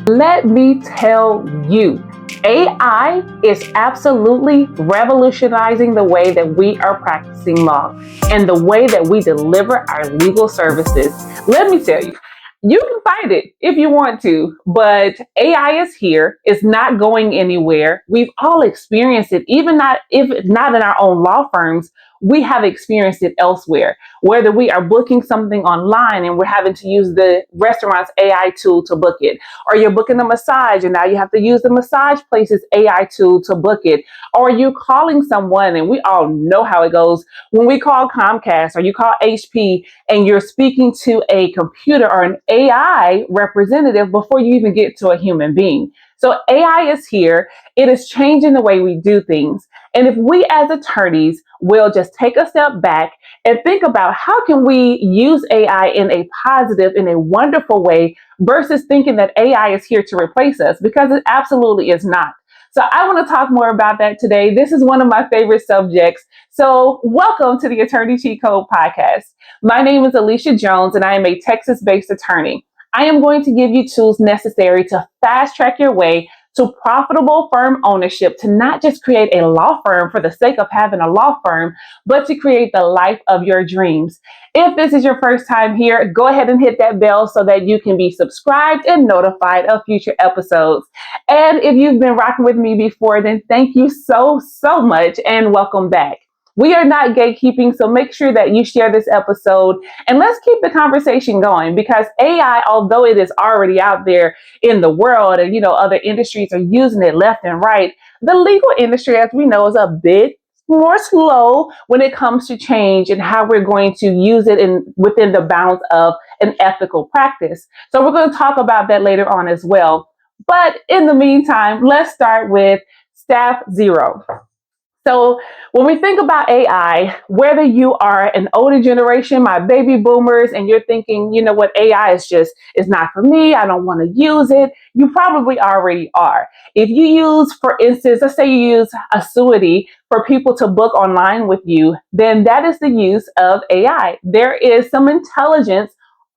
Let me tell you, AI is absolutely revolutionizing the way that we are practicing law and the way that we deliver our legal services. Let me tell you, you can find it if you want to, but AI is here. It's not going anywhere. We've all experienced it, even not if not in our own law firms. We have experienced it elsewhere. Whether we are booking something online and we're having to use the restaurant's AI tool to book it, or you're booking a massage and now you have to use the massage place's AI tool to book it, or you calling someone, and we all know how it goes when we call Comcast or you call HP and you're speaking to a computer or an AI representative before you even get to a human being. So AI is here. It is changing the way we do things. And if we as attorneys will just take a step back and think about how can we use AI in a positive, in a wonderful way versus thinking that AI is here to replace us, because it absolutely is not. So I want to talk more about that today. This is one of my favorite subjects. So welcome to the Attorney Cheat Code Podcast. My name is Alicia Jones and I am a Texas-based attorney. I am going to give you tools necessary to fast track your way to profitable firm ownership, to not just create a law firm for the sake of having a law firm, but to create the life of your dreams. If this is your first time here, go ahead and hit that bell so that you can be subscribed and notified of future episodes. And if you've been rocking with me before, then thank you so much and welcome back. We are not gatekeeping, so make sure that you share this episode and let's keep the conversation going, because AI, although it is already out there in the world and other industries are using it left and right, the legal industry, as we know, is a bit more slow when it comes to change and how we're going to use it within the bounds of an ethical practice. So we're going to talk about that later on as well. But in the meantime, let's start with Staff Zero. So when we think about AI, whether you are an older generation, my baby boomers, and you're thinking, you know what, AI is not for me, I don't want to use it, you probably already are. If you use, for instance, let's say you use Acuity for people to book online with you, then that is the use of AI. There is some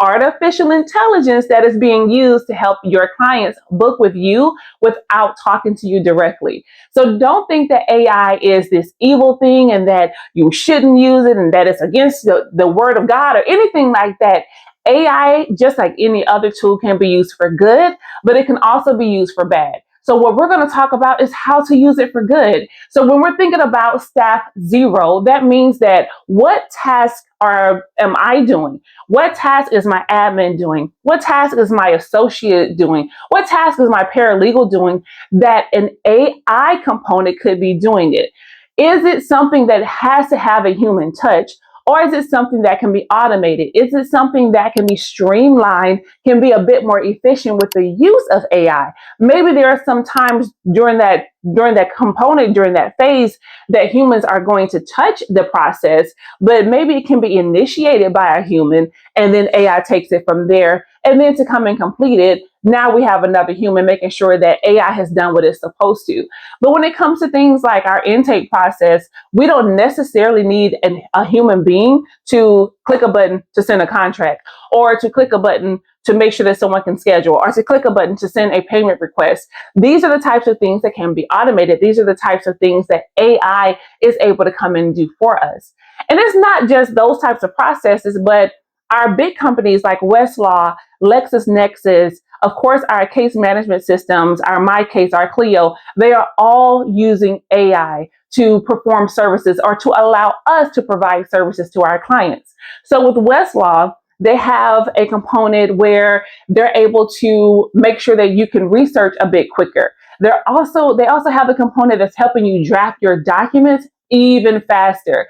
artificial intelligence that is being used to help your clients book with you without talking to you directly. So don't think that AI is this evil thing and that you shouldn't use it and that it's against the word of God or anything like that. AI, just like any other tool, can be used for good, but it can also be used for bad. So what we're going to talk about is how to use it for good. So when we're thinking about Staff Zero, that means that what tasks am I doing? What task is my admin doing? What task is my associate doing? What task is my paralegal doing that an AI component could be doing it? Is it something that has to have a human touch? Or is it something that can be automated? Is it something that can be streamlined, can be a bit more efficient with the use of AI? Maybe there are some times during that component, during that phase, that humans are going to touch the process, but maybe it can be initiated by a human and then AI takes it from there. And then to come and complete it, now we have another human making sure that AI has done what it's supposed to. But when it comes to things like our intake process, we don't necessarily need a human being to click a button to send a contract, or to click a button to make sure that someone can schedule, or to click a button to send a payment request. These are the types of things that can be automated. These are the types of things that AI is able to come and do for us. And it's not just those types of processes, but our big companies like Westlaw, LexisNexis, of course, our case management systems, our MyCase, our Clio, they are all using AI to perform services or to allow us to provide services to our clients. So with Westlaw, they have a component where they're able to make sure that you can research a bit quicker. They also have a component that's helping you draft your documents even faster.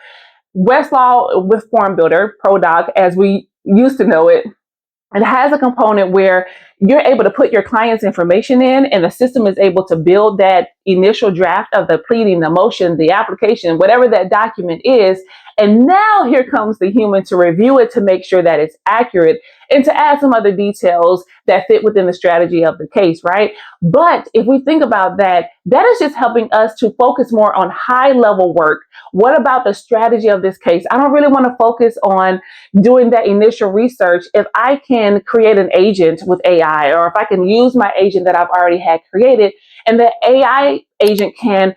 Westlaw with Form Builder, ProDoc, as we used to know it, it has a component where you're able to put your client's information in and the system is able to build that initial draft of the pleading, the motion, the application, whatever that document is. And now here comes the human to review it to make sure that it's accurate and to add some other details that fit within the strategy of the case, right? But if we think about that, that is just helping us to focus more on high level work. What about the strategy of this case? I don't really want to focus on doing that initial research. If I can create an agent with AI, AI, or if I can use my agent that I've already had created, and the AI agent can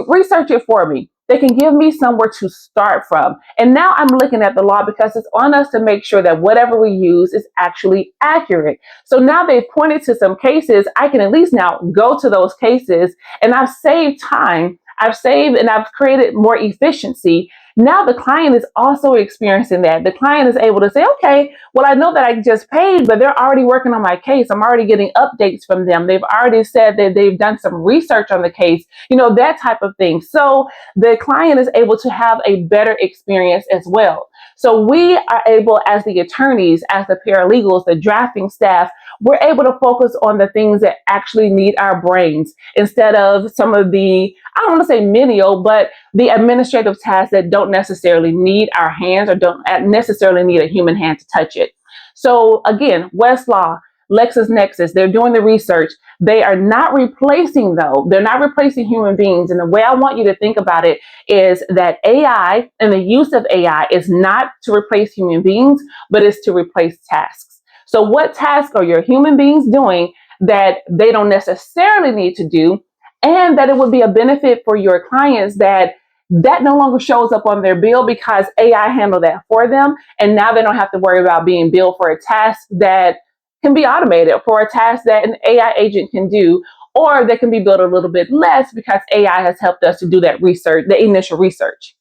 research it for me. They can give me somewhere to start from. And now I'm looking at the law because it's on us to make sure that whatever we use is actually accurate. So now they've pointed to some cases. I can at least now go to those cases, and I've saved time. I've saved and I've created more efficiency. Now the client is also experiencing that. The client is able to say, okay, well, I know that I just paid, but they're already working on my case. I'm already getting updates from them. They've already said that they've done some research on the case, that type of thing. So the client is able to have a better experience as well. So we are able, as the attorneys, as the paralegals, the drafting staff, we're able to focus on the things that actually need our brains instead of some of the, I don't want to say menial, but the administrative tasks that don't necessarily need our hands or don't necessarily need a human hand to touch it. So again, Westlaw, LexisNexis, they're doing the research. They are not replacing, though. They're not replacing human beings. And the way I want you to think about it is that AI and the use of AI is not to replace human beings, but is to replace tasks. So what tasks are your human beings doing that they don't necessarily need to do, and that it would be a benefit for your clients that no longer shows up on their bill because AI handled that for them, and now they don't have to worry about being billed for a task that can be automated, for a task that an AI agent can do, or they can be billed a little bit less because AI has helped us to do that research, the initial research.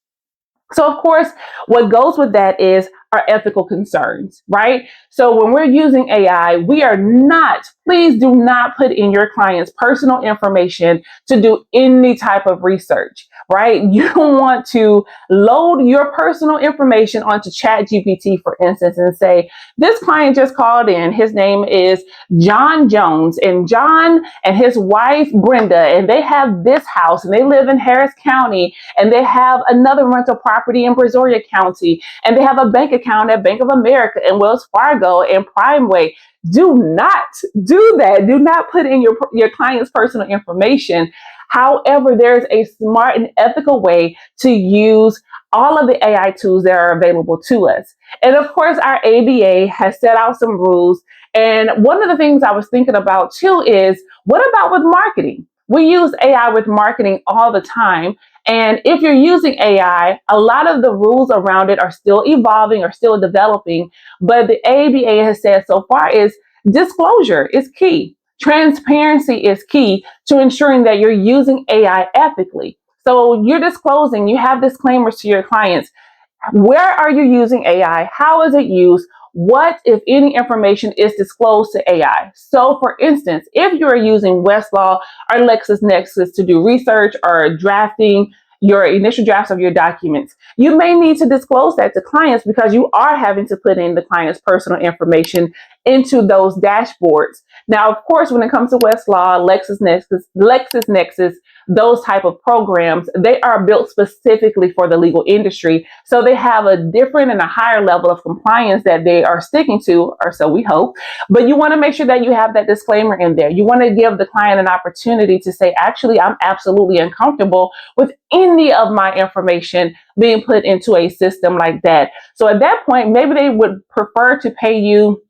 So, of course, what goes with that is our ethical concerns, right? So when we're using AI, we are not, please do not put in your client's personal information to do any type of research, right? You don't want to load your personal information onto ChatGPT, for instance, and say, this client just called in. His name is John Jones, and John and his wife, Brenda, and they have this house, and they live in Harris County, and they have another rental property in Brazoria County, and they have a bank account at Bank of America and Wells Fargo and Primeway. Do not do that. Do not put in your client's personal information. However, there's a smart and ethical way to use all of the AI tools that are available to us. And of course, our ABA has set out some rules. And one of the things I was thinking about too is, what about with marketing? We use AI with marketing all the time. And if you're using AI, a lot of the rules around it are still evolving or still developing. But the ABA has said so far is disclosure is key. Transparency is key to ensuring that you're using AI ethically. So you're disclosing, you have disclaimers to your clients. Where are you using AI? How is it used? What, if any, information is disclosed to AI? So, for instance, if you are using Westlaw or LexisNexis to do research or drafting your initial drafts of your documents, you may need to disclose that to clients because you are having to put in the client's personal information into those dashboards. Now, of course, when it comes to Westlaw, LexisNexis, those type of programs, they are built specifically for the legal industry. So they have a different and a higher level of compliance that they are sticking to, or so we hope. But you want to make sure that you have that disclaimer in there. You want to give the client an opportunity to say, actually, I'm absolutely uncomfortable with any of my information being put into a system like that. So at that point, maybe they would prefer to pay you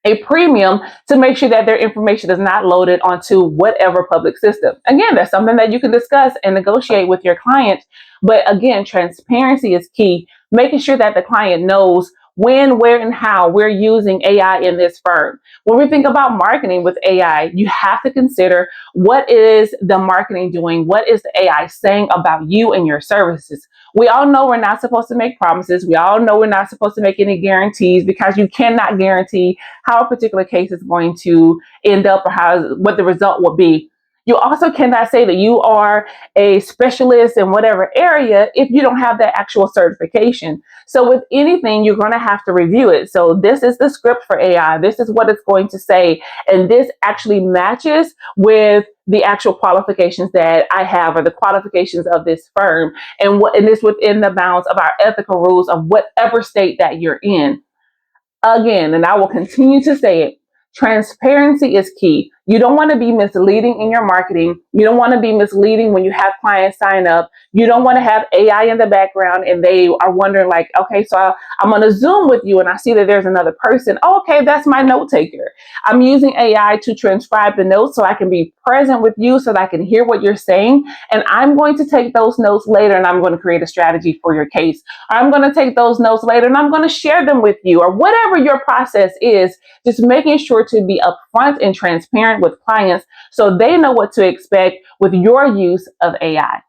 a premium to make sure that their information is not loaded onto whatever public system. Again, that's something that you can discuss and negotiate with your client. But again, transparency is key, making sure that the client knows when, where, and how we're using AI in this firm. When we think about marketing with AI, you have to consider, what is the marketing doing? What is the AI saying about you and your services? We all know we're not supposed to make promises. We all know we're not supposed to make any guarantees because you cannot guarantee how a particular case is going to end up or what the result will be. You also cannot say that you are a specialist in whatever area if you don't have that actual certification. So with anything, you're going to have to review it. So this is the script for AI. This is what it's going to say. And this actually matches with the actual qualifications that I have, or the qualifications of this firm. And it's within the bounds of our ethical rules of whatever state that you're in. Again, and I will continue to say it, transparency is key. You don't want to be misleading in your marketing. You don't want to be misleading when you have clients sign up. You don't want to have AI in the background and they are wondering like, okay, so I'm on a Zoom with you and I see that there's another person. Oh, okay, that's my note taker. I'm using AI to transcribe the notes so I can be present with you so that I can hear what you're saying. And I'm going to take those notes later and I'm going to create a strategy for your case. I'm going to take those notes later and I'm going to share them with you, or whatever your process is. Just making sure to be upfront and transparent with clients so they know what to expect with your use of AI.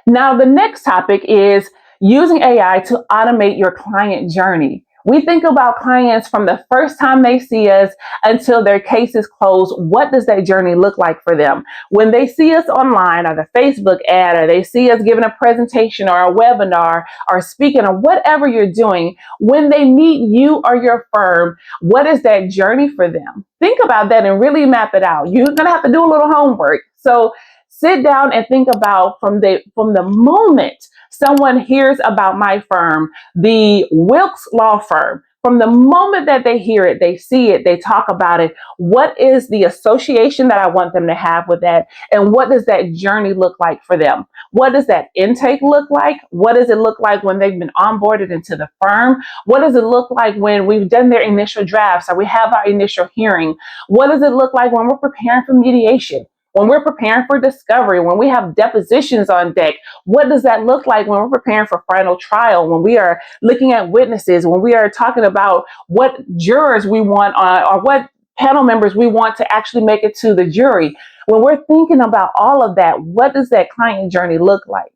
Now, the next topic is using AI to automate your client journey. We think about clients from the first time they see us until their case is closed. What does that journey look like for them? When they see us online or the Facebook ad, or they see us giving a presentation or a webinar or speaking or whatever you're doing, when they meet you or your firm, what is that journey for them? Think about that and really map it out. You're going to have to do a little homework. So sit down and think about from the moment someone hears about my firm, the Wilkes Law Firm, from the moment that they hear it, they see it, they talk about it, what is the association that I want them to have with that? And what does that journey look like for them? What does that intake look like? What does it look like when they've been onboarded into the firm? What does it look like when we've done their initial drafts or we have our initial hearing? What does it look like when we're preparing for mediation? When we're preparing for discovery, when we have depositions on deck? What does that look like when we're preparing for final trial, when we are looking at witnesses, when we are talking about what jurors we want or what panel members we want to actually make it to the jury? When we're thinking about all of that, what does that client journey look like?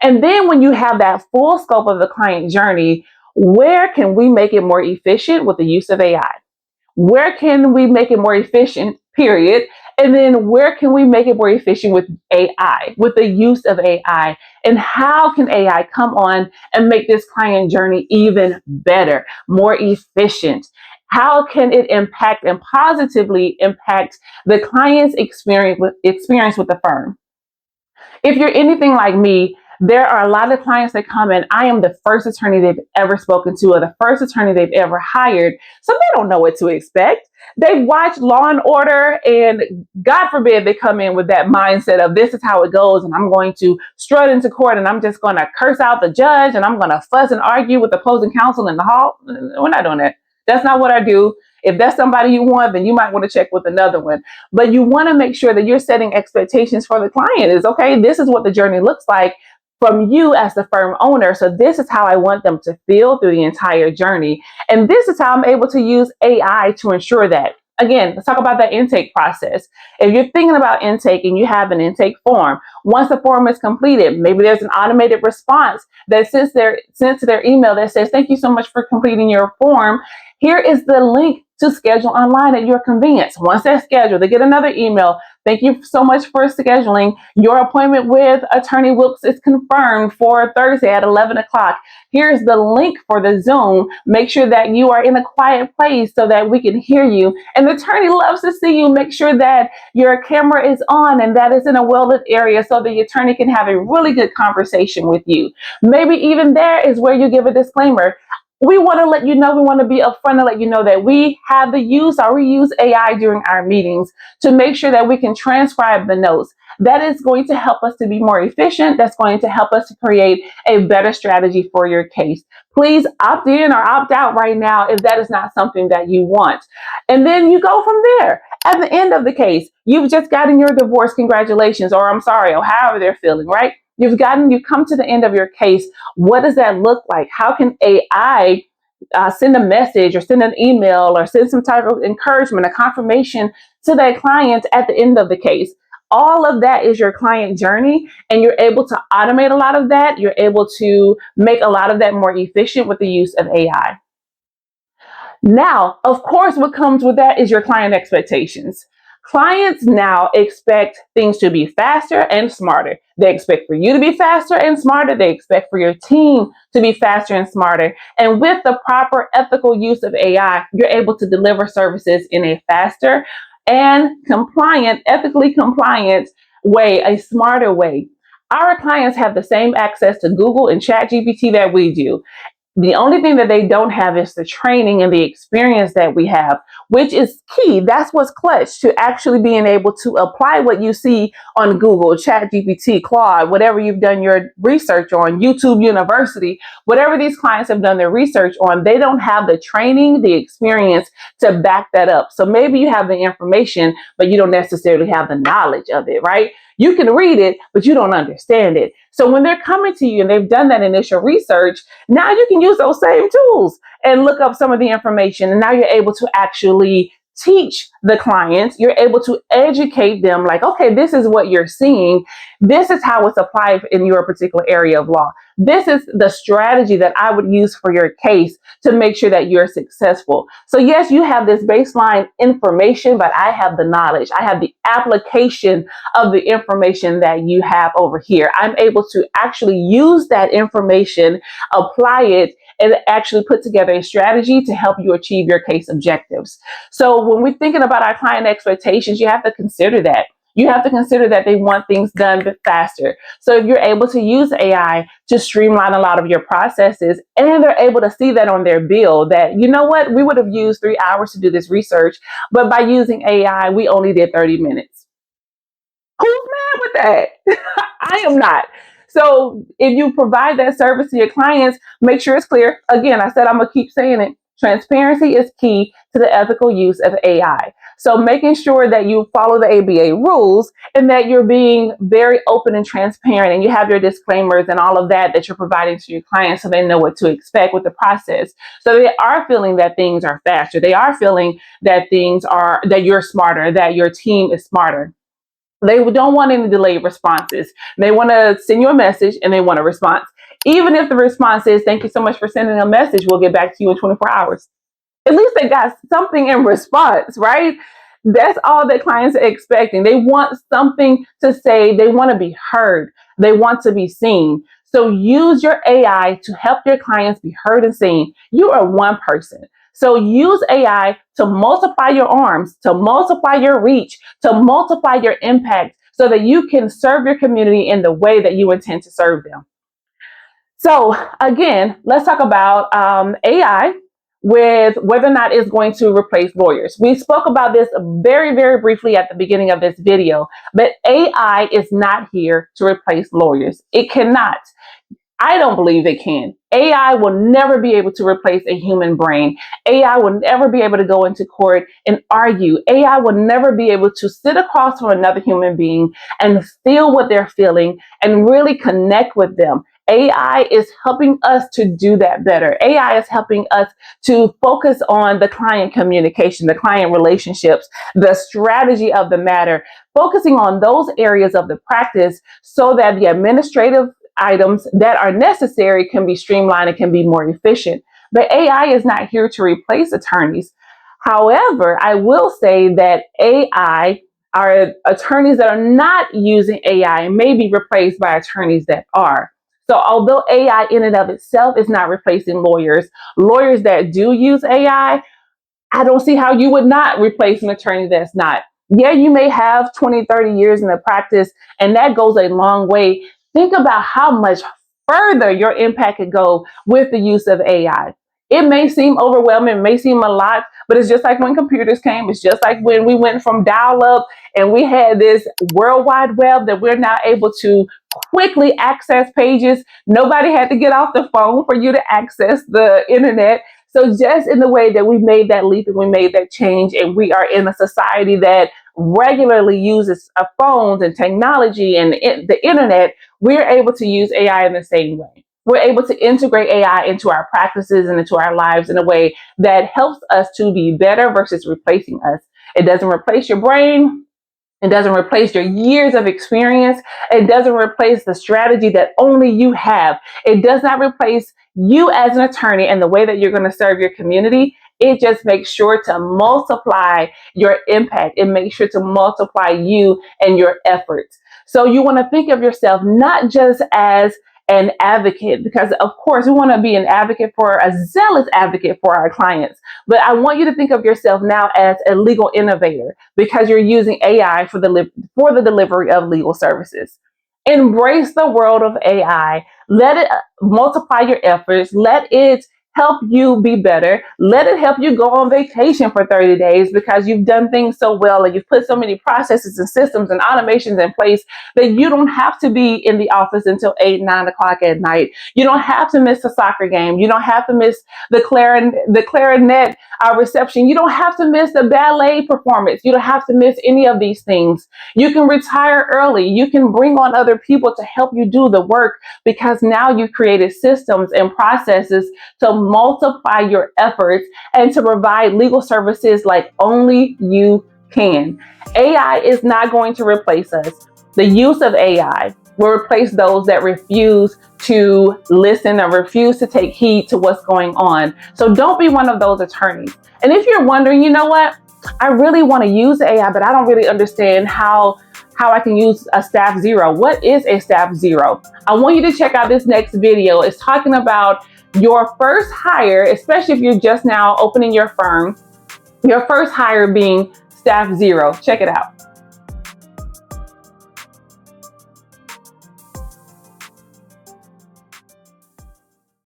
And then when you have that full scope of the client journey, where can we make it more efficient with the use of AI? Where can we make it more efficient, period? And then where can we make it more efficient with AI, with the use of AI? And how can AI come on and make this client journey even better, more efficient? How can it impact and positively impact the client's experience with the firm? If you're anything like me, there are a lot of clients that come in. I am the first attorney they've ever spoken to or the first attorney they've ever hired. So they don't know what to expect. They watch Law and Order, and God forbid they come in with that mindset of this is how it goes, and I'm going to strut into court and I'm just going to curse out the judge and I'm going to fuss and argue with the opposing counsel in the hall. We're not doing that. That's not what I do. If that's somebody you want, then you might want to check with another one. But you want to make sure that you're setting expectations for the client. Is okay, this is what the journey looks like from you as the firm owner. So this is how I want them to feel through the entire journey. And this is how I'm able to use AI to ensure that. Again, let's talk about that intake process. If you're thinking about intake and you have an intake form, once the form is completed, maybe there's an automated response that sent to their email that says, thank you so much for completing your form. Here is the link to schedule online at your convenience. Once they're scheduled, they get another email. Thank you so much for scheduling. Your appointment with Attorney Wilkes is confirmed for Thursday at 11 o'clock. Here's the link for the Zoom. Make sure that you are in a quiet place so that we can hear you. And the attorney loves to see you. Make sure that your camera is on and that is in a well-lit area so the attorney can have a really good conversation with you. Maybe even there is where you give a disclaimer. We want to let you know, we want to be upfront and let you know that we have we use AI during our meetings to make sure that we can transcribe the notes. That is going to help us to be more efficient. That's going to help us to create a better strategy for your case. Please opt in or opt out right now if that is not something that you want. And then you go from there. At the end of the case, you've just gotten your divorce, congratulations, or I'm sorry, or however they're feeling, right? You've come to the end of your case. What does that look like? How can AI send a message or send an email or send some type of encouragement, a confirmation to that client at the end of the case? All of that is your client journey, and you're able to automate a lot of that. You're able to make a lot of that more efficient with the use of AI. Now, of course, what comes with that is your client expectations. Clients now expect things to be faster and smarter. They expect for you to be faster and smarter. They expect for your team to be faster and smarter. And with the proper ethical use of AI, you're able to deliver services in a faster and ethically compliant way, a smarter way. Our clients have the same access to Google and ChatGPT that we do. The only thing that they don't have is the training and the experience that we have, which is key. That's what's clutch to actually being able to apply what you see on Google, ChatGPT, Claude, whatever you've done your research on, YouTube University, whatever these clients have done their research on, they don't have the training, the experience to back that up. So maybe you have the information, but you don't necessarily have the knowledge of it, right? You can read it, but you don't understand it. So when they're coming to you and they've done that initial research, now you can use those same tools and look up some of the information. And now you're able to actually teach the clients. You're able to educate them like, okay, this is what you're seeing. This is how it's applied in your particular area of law. This is the strategy that I would use for your case to make sure that you're successful. So yes, you have this baseline information, but I have the knowledge. I have the application of the information that you have over here. I'm able to actually use that information, apply it, and actually put together a strategy to help you achieve your case objectives. So when we're thinking about our client expectations, you have to consider that. You have to consider that they want things done faster. So if you're able to use AI to streamline a lot of your processes, and they're able to see that on their bill, that, you know what, we would have used 3 hours to do this research, but by using AI, we only did 30 minutes. Who's mad with that? I am not. So if you provide that service to your clients, make sure it's clear. Again, I said I'm gonna keep saying it. Transparency is key to the ethical use of AI. So making sure that you follow the ABA rules and that you're being very open and transparent and you have your disclaimers and all of that that you're providing to your clients so they know what to expect with the process. So they are feeling that things are faster. They are feeling that that you're smarter, that your team is smarter. They don't want any delayed responses. They want to send you a message and they want a response. Even if the response is, thank you so much for sending a message, we'll get back to you in 24 hours. At least they got something in response, right? That's all that clients are expecting. They want something to say. They want to be heard. They want to be seen. So use your AI to help your clients be heard and seen. You are one person. So use AI to multiply your arms, to multiply your reach, to multiply your impact so that you can serve your community in the way that you intend to serve them. So again, let's talk about AI with whether or not it's going to replace lawyers. We spoke about this very, very briefly at the beginning of this video, but AI is not here to replace lawyers. It cannot. I don't believe it can. AI will never be able to replace a human brain. AI will never be able to go into court and argue. AI will never be able to sit across from another human being and feel what they're feeling and really connect with them. AI is helping us to do that better. AI is helping us to focus on the client communication, the client relationships, the strategy of the matter, focusing on those areas of the practice so that the administrative items that are necessary can be streamlined and can be more efficient. But AI is not here to replace attorneys. However, I will say that AI, our attorneys that are not using AI may be replaced by attorneys that are. So although AI in and of itself is not replacing lawyers, lawyers that do use AI, I don't see how you would not replace an attorney that's not. Yeah, you may have 20, 30 years in the practice, and that goes a long way. Think about how much further your impact could go with the use of AI. It may seem overwhelming, it may seem a lot, but it's just like when computers came. It's just like when we went from dial up and we had this World Wide Web that we're now able to quickly access pages. Nobody had to get off the phone for you to access the internet. So just in the way that we made that leap and we made that change, and we are in a society that regularly uses phones and technology and the internet, we're able to use AI in the same way. We're able to integrate AI into our practices and into our lives in a way that helps us to be better versus replacing us. It doesn't replace your brain. It doesn't replace your years of experience. It doesn't replace the strategy that only you have. It does not replace you as an attorney and the way that you're going to serve your community. It just makes sure to multiply your impact. It makes sure to multiply you and your efforts. So you want to think of yourself not just as an advocate, because of course we want to be an advocate for a zealous advocate for our clients. But I want you to think of yourself now as a legal innovator because you're using AI for the delivery of legal services. Embrace the world of AI. Let it multiply your efforts. Let it help you be better. Let it help you go on vacation for 30 days because you've done things so well and you've put so many processes and systems and automations in place that you don't have to be in the office until 8, 9 o'clock at night. You don't have to miss a soccer game. You don't have to miss the clarinet reception. You don't have to miss the ballet performance. You don't have to miss any of these things. You can retire early. You can bring on other people to help you do the work because now you've created systems and processes to multiply your efforts and to provide legal services like only you can. AI is not going to replace us. The use of AI will replace those that refuse to listen or refuse to take heed to what's going on. So don't be one of those attorneys. And if you're wondering, you know what? I really want to use AI, but I don't really understand how I can use a staff zero. What is a staff zero? I want you to check out this next video. It's talking about your first hire, especially if you're just now opening your firm, your first hire being staff zero. Check it out.